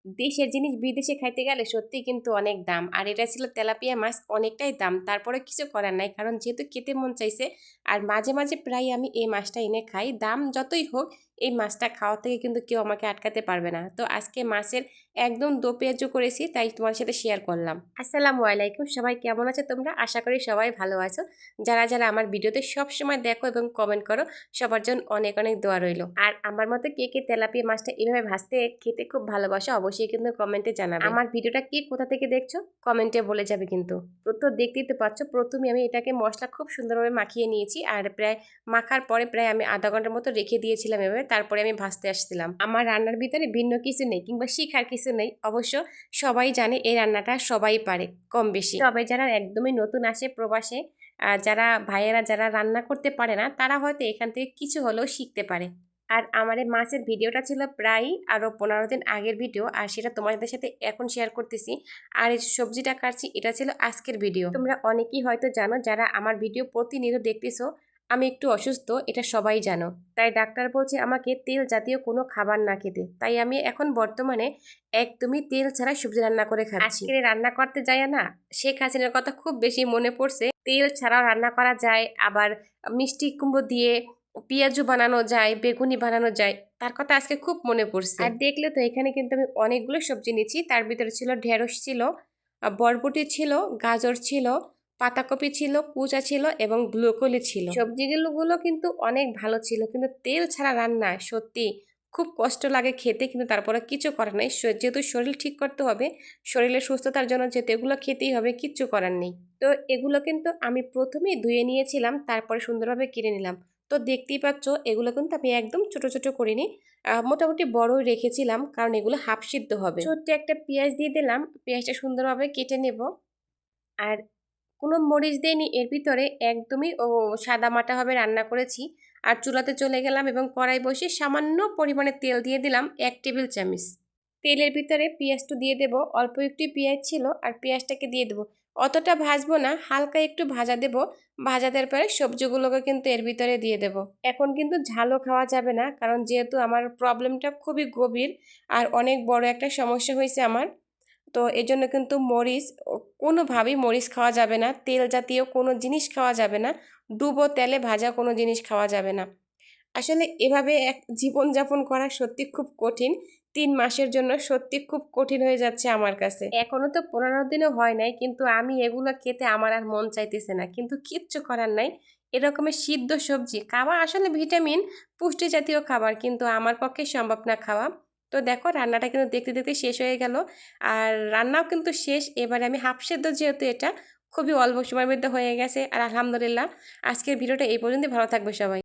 দেশের জিনিস বিদেশে খাইতে গেলে সত্যিই কিন্তু অনেক দাম। আর এটা ছিল তেলাপিয়া মাছ, অনেকটাই দাম। তারপরে কিছু করার নাই, কারণ যেহেতু খেতে মন চাইছে। আর মাঝে মাঝে প্রায় আমি এই মাছটা এনে খাই। দাম যতই হোক, এই মাছটা খাওয়া থেকে কিন্তু কেউ আমাকে আটকাতে পারবে না। তো আজকে মাছের একদম দো পেঁয়াজু করেছি, তাই তোমার সাথে শেয়ার করলাম। আসসালামু আলাইকুম, সবাই কেমন আছো তোমরা? আশা করি সবাই ভালো আছো। যারা যারা আমার ভিডিওতে সবসময় দেখো এবং কমেন্ট করো, সবার জন্য অনেক অনেক দোয়া রইলো। আর আমার মতো কে কে তেলাপিয়া মাছটা এভাবে ভাজতে খেতে খুব ভালোবাসো, অবশ্যই কিন্তু কমেন্টে জানাবে। আমার ভিডিওটা কে কোথা থেকে দেখছো কমেন্টে বলে যাবে কিন্তু। তো দেখতেই তো পাচ্ছ, প্রথমে আমি এটাকে মশলা খুব সুন্দরভাবে মাখিয়ে নিয়েছি। আর প্রায় মাখার পরে প্রায় আমি আধা ঘন্টার মতো রেখে দিয়েছিলাম এভাবে। তারপরে আমি ভাজতে আসছিলাম। আমার রান্নার ভিতরে ভিন্ন কিছু নেই কিংবা শিখার কিছু নেই। অবশ্য সবাই জানে এই রান্নাটা সবাই পারে কম বেশি। তবে যারা একদমই নতুন আসে প্রবাসে, যারা ভাইয়েরা যারা রান্না করতে পারে না, তারা হয়তো এখান থেকে কিছু হলেও শিখতে পারে। আর আমার এই মাছের ভিডিওটা ছিল প্রায় আরও 15 দিন আগের ভিডিও, আর সেটা তোমাদের সাথে এখন শেয়ার করতেছি। আর এই সবজিটা কাটছি, এটা ছিল আজকের ভিডিও। তোমরা অনেকেই হয়তো জানো, যারা আমার ভিডিও প্রতিনিয়ত দেখতেছো, আমি একটু অসুস্থ, এটা সবাই জানো। তাই ডাক্তার বলছে আমাকে তেল জাতীয় কোনো খাবার না খেতে। তাই আমি এখন বর্তমানে একদমই তেল ছাড়া সবজি রান্না করে খাচ্ছি। আজকে রান্না করতে যাই না, শেখ হাসিনার কথা খুব বেশি মনে পড়ছে। তেল ছাড়াও রান্না করা যায়, আবার মিষ্টি কুমড়ো দিয়ে পেঁয়াজু বানানো যায়, বেগুনি বানানো যায়, তার কথা আজকে খুব মনে পড়ছে। আর দেখলে তো এখানে কিন্তু আমি অনেকগুলো সবজি নিচ্ছি। তার ভিতরে ছিল ঢেঁড়স ছিল, বরবটি ছিল, গাজর ছিল, পাতাকপি ছিল, কুচা ছিল এবং ব্রোকলি ছিল। সবজিগুলো কিন্তু অনেক ভালো ছিল, কিন্তু তেল ছাড়া রান্না সত্যি খুব কষ্ট লাগে খেতে। কিন্তু তারপরে কিছু করার নেই, যেহেতু শরীর ঠিক করতে হবে, শরীরের সুস্থতার জন্য যেহেতু এগুলো খেতেই হবে, কিচ্ছু করার নেই। তো এগুলো কিন্তু আমি প্রথমেই ধুয়ে নিয়েছিলাম, তারপরে সুন্দরভাবে কেটে নিলাম। তো দেখতেই পাচ্ছ, এগুলো কিন্তু আমি একদম ছোট ছোট করিনি, মোটামুটি বড় রেখেছিলাম, কারণ এগুলো হাফ সিদ্ধ হবে। ছোট্ট একটা পেঁয়াজ দিয়ে দিলাম, পেঁয়াজটা সুন্দরভাবে কেটে নেব। আর কোনো মরিচ দেয়নি এর ভিতরে, একদমই সাদা মাটাভাবে রান্না করেছি। আর চুলাতে চলে গেলাম এবং কড়াই বসে সামান্য পরিমাণে তেল দিয়ে দিলাম 1 টেবিল চামচ। তেলের ভিতরে পেঁয়াজটা দিয়ে দেব, অল্প একটু পেঁয়াজ ছিল আর পেঁয়াজটাকে দিয়ে দেবো। অতটা ভাজবো না, হালকা একটু ভাজা দেব। ভাজা দেওয়ার পরে সবজিগুলোকে কিন্তু এর ভিতরে দিয়ে দেব। এখন কিন্তু ঝালও খাওয়া যাবে না, কারণ যেহেতু আমার প্রবলেমটা খুবই গভীর আর অনেক বড় একটা সমস্যা হয়েছে আমার। তো এই জন্য কিন্তু মরিচ, কোনোভাবেই মরিচ খাওয়া যাবে না, তেল জাতীয় কোনো জিনিস খাওয়া যাবে না, ডুবো তেলে ভাজা কোনো জিনিস খাওয়া যাবে না। আসলে এভাবে এক জীবনযাপন করা সত্যি খুব কঠিন। 3 মাসের জন্য সত্যি খুব কঠিন হয়ে যাচ্ছে আমার কাছে। এখনো তো 15 দিনও হয় নাই, কিন্তু আমি এগুলো খেতে আমার আর মন চাইতেছে না, কিন্তু কিচ্ছু করার নাই। এরকমের সিদ্ধ সবজি খাওয়া আসলে ভিটামিন, পুষ্টি জাতীয় খাবার, কিন্তু আমার পক্ষে সম্ভব না খাওয়া। তো দেখো, রান্নাটা কিন্তু দেখতে দেখতে শেষ হয়ে গেল। আর রান্নাও কিন্তু শেষ। এবারে আমি হাফ সেদ্ধ, যেহেতু এটা খুবই অল্প সময়ের মধ্যে হয়ে গেছে। আর আলহামদুলিল্লাহ, আজকের ভিডিওটা এই পর্যন্তই। ভালো থাকবে সবাই।